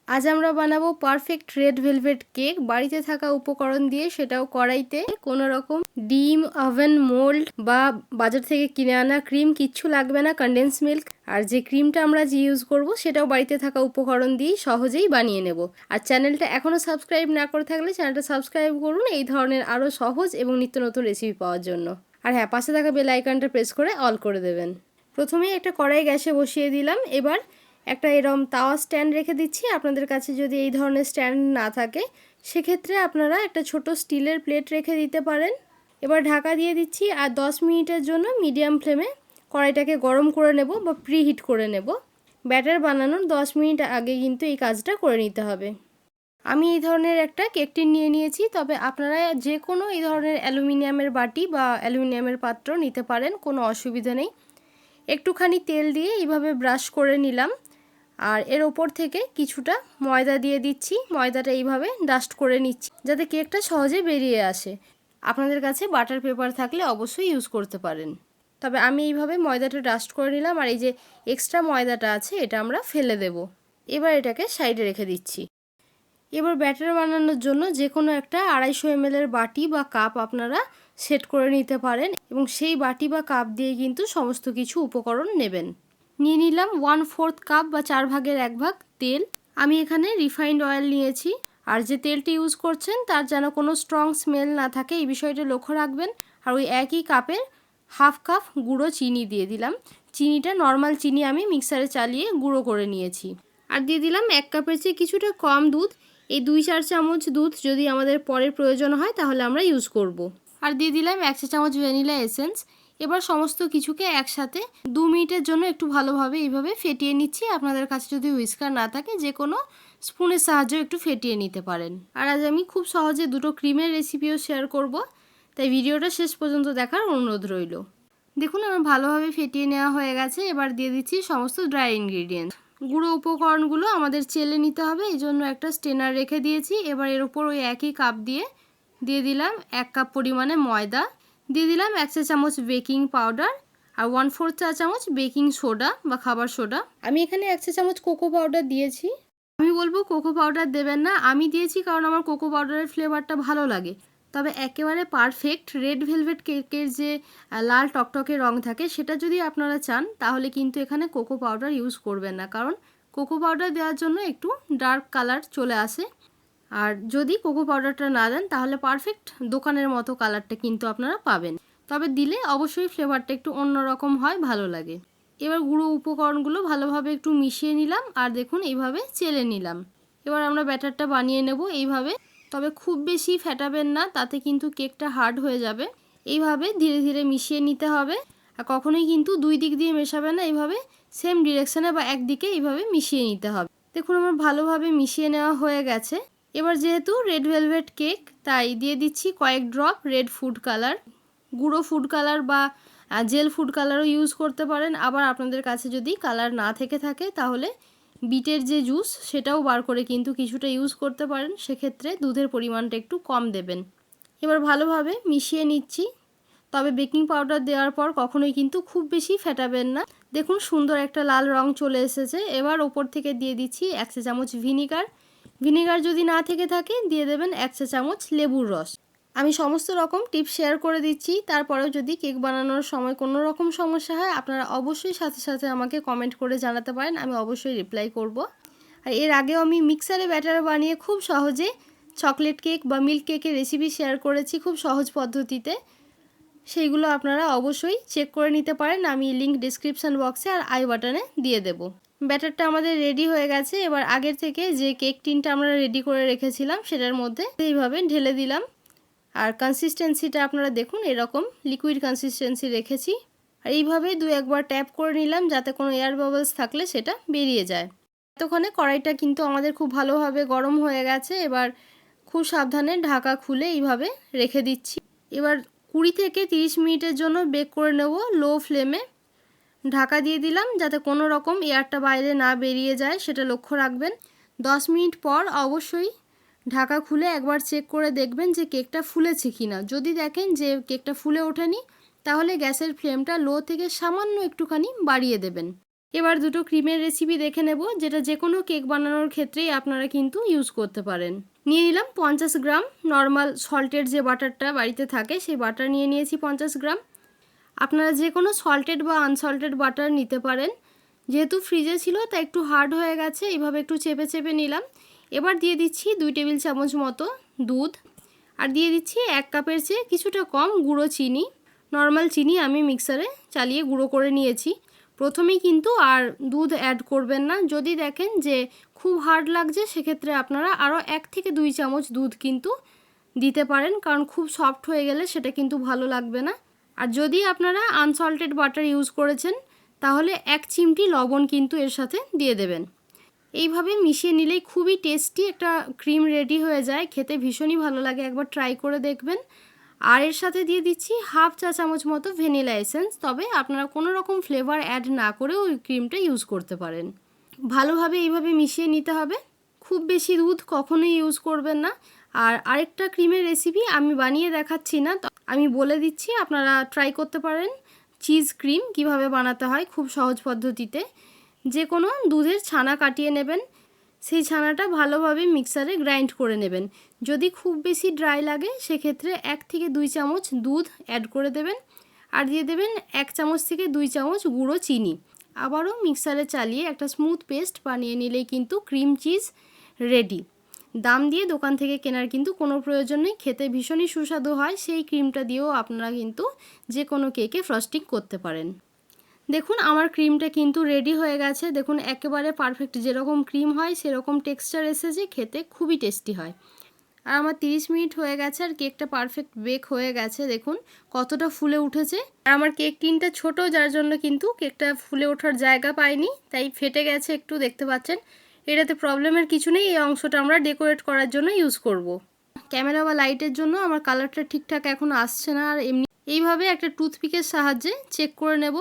আজ আমরা বানাবো পারফেক্ট রেড ভেলভেট কেক বাড়িতে থাকা উপকরণ দিয়ে, সেটাও কড়াইতে। কোনো রকম ডিম, ওভেন, মোল্ড বা বাজার থেকে কিনে আনা ক্রিম কিচ্ছু লাগবে না, কনডেন্স মিল্ক। আর যে ক্রিমটা আমরা ইউজ করব সেটাও বাড়িতে থাকা উপকরণ দিয়ে সহজেই বানিয়ে নেব। আর চ্যানেলটা এখনও সাবস্ক্রাইব না করে থাকলে চ্যানেলটা সাবস্ক্রাইব করুন এই ধরনের আরও সহজ এবং নিত্য নতুন রেসিপি পাওয়ার জন্য। আর হ্যাঁ, পাশে থাকা বেল আইকনটা প্রেস করে অল করে দেবেন। প্রথমেই একটা কড়াই গ্যাসে বসিয়ে দিলাম। এবার একটা এরম তাওয়া স্ট্যান্ড রেখে দিচ্ছি। আপনাদের কাছে যদি এই ধরনের স্ট্যান্ড না থাকে সেক্ষেত্রে আপনারা একটা ছোট স্টিলের প্লেট রেখে দিতে পারেন। এবার ঢাকা দিয়ে দিচ্ছি আর 10 মিনিটের জন্য মিডিয়াম ফ্লেমে কড়াইটাকে গরম করে নেব বা প্রিহিট করে নেব। ব্যাটার বানানোর 10 মিনিট আগে কিন্তু এই কাজটা করে নিতে হবে। আমি এই ধরনের একটা কেক টিন নিয়ে নিয়েছি, তবে আপনারা যে কোনো এই ধরনের অ্যালুমিনিয়ামের বাটি বা অ্যালুমিনিয়ামের পাত্র নিতে পারেন, কোনো অসুবিধা নেই। একটুখানি তেল দিয়ে এইভাবে ব্রাশ করে নিলাম আর এর ওপর থেকে কিছুটা ময়দা দিয়ে দিচ্ছি। ময়দাটা এইভাবে ডাস্ট করে নিচ্ছি যাতে কেকটা সহজে বেরিয়ে আসে। আপনাদের কাছে বাটার পেপার থাকলে অবশ্যই ইউজ করতে পারেন, তবে আমি এইভাবে ময়দাটা ডাস্ট করে নিলাম। আর এই যে এক্সট্রা ময়দাটা আছে এটা আমরা ফেলে দেব। এবার এটাকে সাইডে রেখে দিচ্ছি। এবার ব্যাটার বানানোর জন্য যে কোনো একটা 250 ml বাটি বা কাপ আপনারা সেট করে নিতে পারেন এবং সেই বাটি বা কাপ দিয়ে কিন্তু সমস্ত কিছু উপকরণ নেবেন। নিয়ে নিলাম 1/4 কাপ বা 4 ভাগের 1 ভাগ তেল। আমি এখানে রিফাইন্ড অয়েল নিয়েছি। আর যে তেলটি ইউজ করছেন তার যেন কোনো স্ট্রং স্মেল না থাকে এই বিষয়টা লক্ষ্য রাখবেন। আর ওই একই কাপের 1/2 কাপ গুঁড়ো চিনি দিয়ে দিলাম। চিনিটা নর্মাল চিনি আমি মিক্সারে চালিয়ে গুঁড়ো করে নিয়েছি। আর দিয়ে দিলাম 1 কাপের চেয়ে কিছুটা কম দুধ। এই 2-4 চামচ দুধ যদি আমাদের পরের প্রয়োজন হয় তাহলে আমরা ইউজ করব। আর দিয়ে দিলাম 1 চা চামচ ভ্যানিলা এসেন্স। এবার সমস্ত কিছুকে একসাথে 2 মিনিটের জন্য একটু ভালোভাবে এইভাবে ফেটিয়ে নিচ্ছি। আপনাদের কাছে যদি হুইস্কার না থাকে যে কোনো স্পুনের সাহায্যে একটু ফেটিয়ে নিতে পারেন। আর আজ আমি খুব সহজে দুটো ক্রিমের রেসিপিও শেয়ার করব, তাই ভিডিওটা শেষ পর্যন্ত দেখার অনুরোধ রইল। দেখুন আমার ভালোভাবে ফেটিয়ে নেওয়া হয়ে গেছে। এবার দিয়ে দিচ্ছি সমস্ত ড্রাই ইনগ্রিডিয়েন্ট। গুঁড়ো উপকরণগুলো আমাদের চেলে নিতে হবে, এই জন্য একটা স্টেনার রেখে দিয়েছি। এবার এর উপর ওই একই কাপ দিয়ে দিলাম 1 কাপ পরিমাণে ময়দা, দিয়ে দিলাম 1 চা চামচ বেকিং পাউডার আর 1/4 চা চামচ বেকিং সোডা বা খাবার সোডা। আমি এখানে 1 চা চামচ কোকো পাউডার দিয়েছি। আমি বলবো কোকো পাউডার দেবেন না, আমি দিয়েছি কারণ আমার কোকো পাউডারের ফ্লেভারটা ভালো লাগে। তবে একেবারে পারফেক্ট রেড ভেলভেট কেকের যে লাল টকটকে রং থাকে সেটা যদি আপনারা চান তাহলে কিন্তু এখানে কোকো পাউডার ইউজ করবেন না, কারণ কোকো পাউডার দেওয়ার জন্য একটু ডার্ক কালার চলে আসে। আর যদি কোকো পাউডারটা না দেন তাহলে পারফেক্ট দোকানের মতো কালারটা কিন্তু আপনারা পাবেন, তবে দিলে অবশ্যই ফ্লেভারটা একটু অন্যরকম হয়, ভালো লাগে। এবার গুঁড়ো উপকরণগুলো ভালোভাবে একটু মিশিয়ে নিলাম আর দেখুন এইভাবে চেলে নিলাম। এবার আমরা ব্যাটারটা বানিয়ে নেব এইভাবে, তবে খুব বেশি ফেটাবেন না, তাতে কিন্তু কেকটা হার্ড হয়ে যাবে। এইভাবে ধীরে ধীরে মিশিয়ে নিতে হবে আর কখনোই কিন্তু দুই দিক দিয়ে মেশাবেন না, এইভাবে সেম ডিরেকশনে বা একদিকে এইভাবে মিশিয়ে নিতে হবে। দেখুন আমার ভালোভাবে মিশিয়ে নেওয়া হয়ে গেছে। এবার যেহেতু রেড ভেলভেট কেক তাই দিয়ে দিচ্ছি কয়েক ড্রপ রেড ফুড কালার। গুঁড়ো ফুড কালার বা জেল ফুড কালারও ইউজ করতে পারেন। আবার আপনাদের কাছে যদি কালার না থেকে থাকে তাহলে বিটের যে জুস সেটাও বার করে কিন্তু কিছুটা ইউজ করতে পারেন, সেক্ষেত্রে দুধের পরিমাণটা একটু কম দেবেন। এবার ভালোভাবে মিশিয়ে নিচ্ছি, তবে বেকিং পাউডার দেওয়ার পর কখনোই কিন্তু খুব বেশি ফেটাবেন না। দেখুন সুন্দর একটা লাল রং চলে এসেছে। এবার ওপর থেকে দিয়ে দিচ্ছি 1 চা চামচ ভিনিগার যদি না থেকে থাকে দিয়ে দেবেন 1 চা চামচ লেবুর রস। আমি সমস্ত রকম টিপস শেয়ার করে দিচ্ছি, তারপরেও যদি কেক বানানোর সময় কোনো রকম সমস্যা হয় আপনারা অবশ্যই সাথে সাথে আমাকে কমেন্ট করে জানাতে পারেন, আমি অবশ্যই রিপ্লাই করব। আর এর আগেও আমি মিক্সারে ব্যাটার বানিয়ে খুব সহজে চকলেট কেক বা মিল্ক কেকের রেসিপি শেয়ার করেছি খুব সহজ পদ্ধতিতে, সেইগুলো আপনারা অবশ্যই চেক করে নিতে পারেন। আমি লিঙ্ক ডিসক্রিপশান বক্সে আর আই বাটনে দিয়ে দেব। ব্যাটারটা আমাদের রেডি হয়ে গেছে। এবার আগের থেকে যে কেক টিনটা আমরা রেডি করে রেখেছিলাম সেটার মধ্যে এইভাবে ঢেলে দিলাম। আর কনসিস্টেন্সিটা আপনারা দেখুন এরকম লিকুইড কনসিস্টেন্সি রেখেছি। আর এইভাবে 2-1 বার ট্যাপ করে নিলাম যাতে কোনো এয়ার বাবলস থাকলে সেটা বেরিয়ে যায়। এতক্ষণে কড়াইটা কিন্তু আমাদের খুব ভালোভাবে গরম হয়ে গেছে। এবার খুব সাবধানে ঢাকা খুলে এইভাবে রেখে দিচ্ছি। এবার 20 থেকে 30 মিনিটের জন্য বেক করে নেব লো ফ্লেমে। ঢাকা দিয়ে দিলাম যাতে কোনো রকম এয়ারটা বাইরে না বেরিয়ে যায়, সেটা লক্ষ্য রাখবেন। 10 মিনিট পর অবশ্যই ঢাকা খুলে একবার চেক করে দেখবেন যে কেকটা ফুলেছে কিনা। যদি দেখেন যে কেকটা ফুলে ওঠেনি তাহলে গ্যাসের ফ্লেমটা লো থেকে সামান্য একটুখানি বাড়িয়ে দেবেন। এবার দুটো ক্রিমের রেসিপি দেখে নেব, যেটা যে কোনো কেক বানানোর ক্ষেত্রেই আপনারা কিন্তু ইউজ করতে পারেন। নিয়ে নিলাম 50 গ্রাম নর্মাল সল্টেড যে বাটারটা বাড়িতে থাকে, সেই বাটার নিয়ে নিয়েছি 50 গ্রাম। আপনারা যে কোনো সল্টেড বা আনসল্টেড বাটার নিতে পারেন। যেহেতু ফ্রিজে ছিল তাই একটু হার্ড হয়ে গেছে, এইভাবে একটু চেপে চেপে নিলাম। এবার দিয়ে দিচ্ছি 2 টেবিল চামচ মতো দুধ, আর দিয়ে দিচ্ছি 1 কাপের চেয়ে কিছুটা কম গুঁড়ো চিনি। নর্মাল চিনি আমি মিক্সারে চালিয়ে গুঁড়ো করে নিয়েছি। প্রথমেই কিন্তু আর দুধ অ্যাড করবেন না। যদি দেখেন যে খুব হার্ড লাগছে, সেক্ষেত্রে আপনারা আরও 1 থেকে 2 চামচ দুধ কিন্তু দিতে পারেন, কারণ খুব সফট হয়ে গেলে সেটা কিন্তু ভালো লাগবে না। আর যদি আপনারা আনসল্টেড বাটার ইউজ করেছেন, তাহলে 1 চিমটি লবণ কিন্তু এর সাথে দিয়ে দেবেন। এইভাবে মিশিয়ে নিলেই খুবই টেস্টি একটা ক্রিম রেডি হয়ে যায়, খেতে ভীষণই ভালো লাগে, একবার ট্রাই করে দেখবেন। আর এর সাথে দিয়ে দিচ্ছি 1/2 চা চামচ মতো ভ্যানিলা এসেন্স, তবে আপনারা কোনো রকম ফ্লেভার অ্যাড না করেও ওই ক্রিমটা ইউজ করতে পারেন। ভালোভাবে এইভাবে মিশিয়ে নিতে হবে। খুব বেশি দুধ কখনোই ইউজ করবেন না। আর আরেকটা ক্রিমের রেসিপি আমি বানিয়ে দেখাচ্ছি না, আমি বলে দিচ্ছি, আপনারা ট্রাই করতে পারেন। চিজ ক্রিম কিভাবে বানাতে হয় খুব সহজ পদ্ধতিতে। যে কোনো দুধের ছানা কাটিয়ে নেবেন, সেই ছানাটা ভালোভাবে মিক্সারে গ্রাইন্ড করে নেবেন। যদি খুব বেশি ড্রাই লাগে, সেক্ষেত্রে 1 থেকে 2 চামচ দুধ অ্যাড করে দেবেন, আর দিয়ে দেবেন 1 চামচ থেকে 2 চামচ গুঁড়ো চিনি। আবারও মিক্সারে চালিয়ে একটা স্মুথ পেস্ট বানিয়ে নিলেই কিন্তু ক্রিম চিজ রেডি। দাম দিয়ে দোকান থেকে কেনার কিন্তু কোনো প্রয়োজন নেই, খেতে ভীষণই সুস্বাদু হয়। সেই ক্রিমটা দিয়েও আপনারা কিন্তু যে কোনো কেকে ফ্রস্টিং করতে পারেন। দেখুন আমার ক্রিমটা কিন্তু রেডি হয়ে গেছে। দেখুন একেবারে পারফেক্ট যেরকম ক্রিম হয় সেরকম টেক্সচার এসেছে, খেতে খুবই টেস্টি হয়। আর আমার 30 মিনিট হয়ে গেছে আর কেকটা পারফেক্ট বেক হয়ে গেছে। দেখুন কতটা ফুলে উঠেছে। আর আমার কেক টিনটা ছোট, যার জন্য কিন্তু কেকটা ফুলে ওঠার জায়গা পায়নি, তাই ফেটে গেছে একটু, দেখতে পাচ্ছেন। এটাতে প্রবলেমের কিছু নেই, এই অংশটা আমরা ডেকোরেট করার জন্য ইউজ করব। ক্যামেরা বা লাইটের জন্য আমার কালারটা ঠিকঠাক এখন আসছে না, আর এমনি এইভাবে একটা টুথপিকের সাহায্যে চেক করে নেব।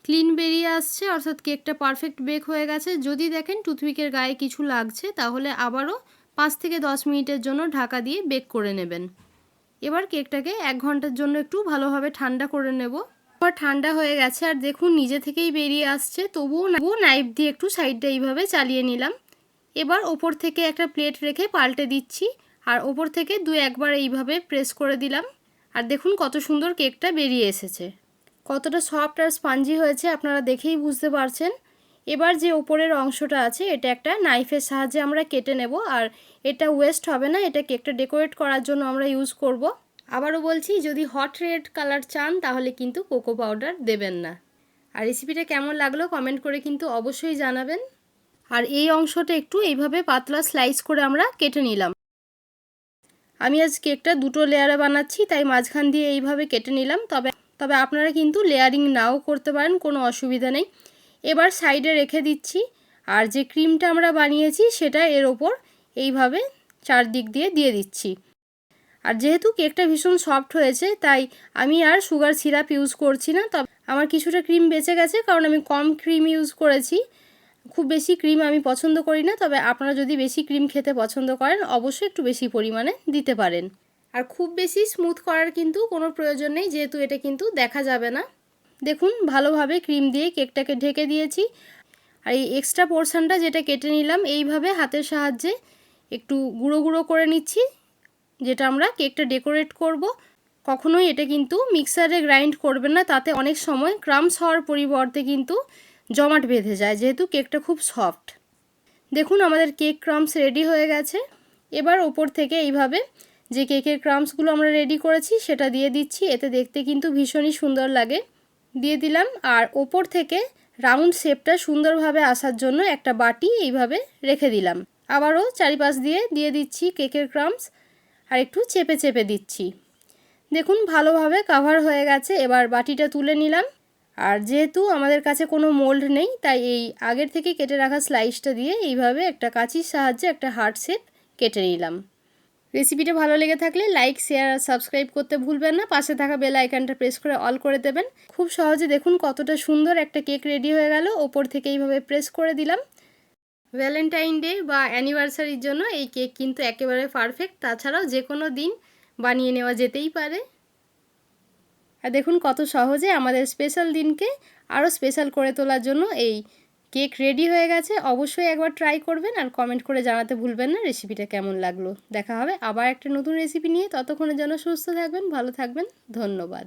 ক্লিন বেরিয়ে আসছে, অর্থাৎ কেকটা পারফেক্ট বেক হয়ে গেছে। যদি দেখেন টুথপিকের গায়ে কিছু লাগছে, তাহলে আবারও 5 থেকে 10 মিনিটের জন্য ঢাকা দিয়ে বেক করে নেবেন। এবার কেকটাকে 1 ঘন্টার জন্য একটু ভালোভাবে ঠান্ডা করে নেব। এবার ঠান্ডা হয়ে গেছে আর দেখুন নিজে থেকেই বেরিয়ে আসছে, তবুও নাইফ দিয়ে একটু সাইডটা এইভাবে চালিয়ে নিলাম। এবার ওপর থেকে একটা প্লেট রেখে পাল্টে দিচ্ছি, আর ওপর থেকে 2-1 বার এইভাবে প্রেস করে দিলাম। আর দেখুন কত সুন্দর কেকটা বেরিয়ে এসেছে, কতটা সফট আর স্পঞ্জি হয়েছে আপনারা দেখেই বুঝতে পারছেন। এবার যে ওপরের অংশটা আছে, এটা একটা নাইফের সাহায্যে আমরা কেটে নেব। আর এটা ওয়েস্ট হবে না, এটা কেকটা ডেকোরেট করার জন্য আমরা ইউজ করব। আবারও বলছি, যদি হট রেড কালার চান তাহলে কিন্তু কোকো পাউডার দেবেন না। আর রেসিপিটা কেমন লাগলো কমেন্ট করে কিন্তু অবশ্যই জানাবেন। আর এই অংশটা একটু এইভাবে পাতলা স্লাইস করে আমরা কেটে নিলাম। আমি আজ কেকটা 2টো লেয়ারে বানাচ্ছি, তাই মাঝখান দিয়ে এইভাবে কেটে নিলাম। তবে আপনারা কিন্তু লেয়ারিং নাও করতে পারেন, কোনো অসুবিধা নেই। এবার সাইডে রেখে দিচ্ছি, আর যে ক্রিমটা আমরা বানিয়েছি সেটা এর ওপর এইভাবে চারদিক দিয়ে দিয়ে দিচ্ছি। আর যেহেতু কেকটা ভীষণ সফট হয়েছে, তাই আমি আর সুগার সিরাপ ইউজ করছি না। তবে আমার কিছুটা ক্রিম বেঁচে গেছে, কারণ আমি কম ক্রিম ইউজ করেছি। খুব বেশি ক্রিম আমি পছন্দ করি না, তবে আপনারা যদি বেশি ক্রিম খেতে পছন্দ করেন, অবশ্যই একটু বেশি পরিমাণে দিতে পারেন। আর খুব বেশি স্মুথ করার কিন্তু কোনো প্রয়োজন নেই, যেহেতু এটা কিন্তু দেখা যাবে না। দেখুন ভালোভাবে ক্রিম দিয়ে কেকটাকে ঢেকে দিয়েছি। আর এই এক্সট্রা পোর্শনটা যেটা কেটে নিলাম, এইভাবে হাতের সাহায্যে একটু গুঁড়ো গুঁড়ো করে নিচ্ছি, যেটা আমরা কেকটা ডেকোরেট করব। কখনোই এটা কিন্তু মিক্সারে গ্রাইন্ড করবেন না, তাতে অনেক সময় ক্রাম্বস হওয়ার পরিবর্তে কিন্তু জমাট বেঁধে যায়, যেহেতু কেকটা খুব সফট। দেখুন আমাদের কেক ক্রাম্বস রেডি হয়ে গেছে। এবার ওপর থেকে এইভাবে যে কেকের ক্রাম্বসগুলো আমরা রেডি করেছি সেটা দিয়ে দিচ্ছি, এতে দেখতে কিন্তু ভীষণই সুন্দর লাগে। দিয়ে দিলাম, আর ওপর থেকে রাউন্ড শেপটা সুন্দরভাবে আসার জন্য একটা বাটি এইভাবে রেখে দিলাম। আবারও চারিপাশ দিয়ে দিচ্ছি কেকের ক্রাম্বস, আর একটু চেপে চেপে দিচ্ছি। দেখুন ভালোভাবে কাভার হয়ে গেছে। এবার বাটিটা তুলে নিলাম, আর যেহেতু আমাদের কাছে কোনো মোল্ড নেই, তাই এই আগের থেকে কেটে রাখা স্লাইসটা দিয়ে এইভাবে একটা কাঁচির সাহায্যে একটা হার্ট শেপ কেটে নিলাম। রেসিপিটা ভালো লেগে থাকলে লাইক, শেয়ার আর সাবস্ক্রাইব করতে ভুলবেন না। পাশে থাকা বেল আইকনটা প্রেস করে অল করে দেবেন। খুব সহজে দেখুন কতটা সুন্দর একটা কেক রেডি হয়ে গেল। ওপর থেকে এইভাবে প্রেস করে দিলাম। ভ্যালেন্টাইন ডে বা অ্যানিভার্সারির জন্য এই কেক কিন্তু একেবারে পারফেক্ট। তাছাড়াও যে কোনো দিন বানিয়ে নেওয়া যেতেই পারে। আর দেখুন কত সহজে আমাদের স্পেশাল দিনকে আরও স্পেশাল করে তোলার জন্য এই কেক রেডি হয়ে গেছে, অবশ্যই একবার ট্রাই করবেন আর কমেন্ট করে জানাতে ভুলবেন না রেসিপিটা কেমন লাগলো। দেখা হবে আবার একটা নতুন রেসিপি নিয়ে, ততক্ষণের জন্য সুস্থ থাকবেন, ভালো থাকবেন, ধন্যবাদ।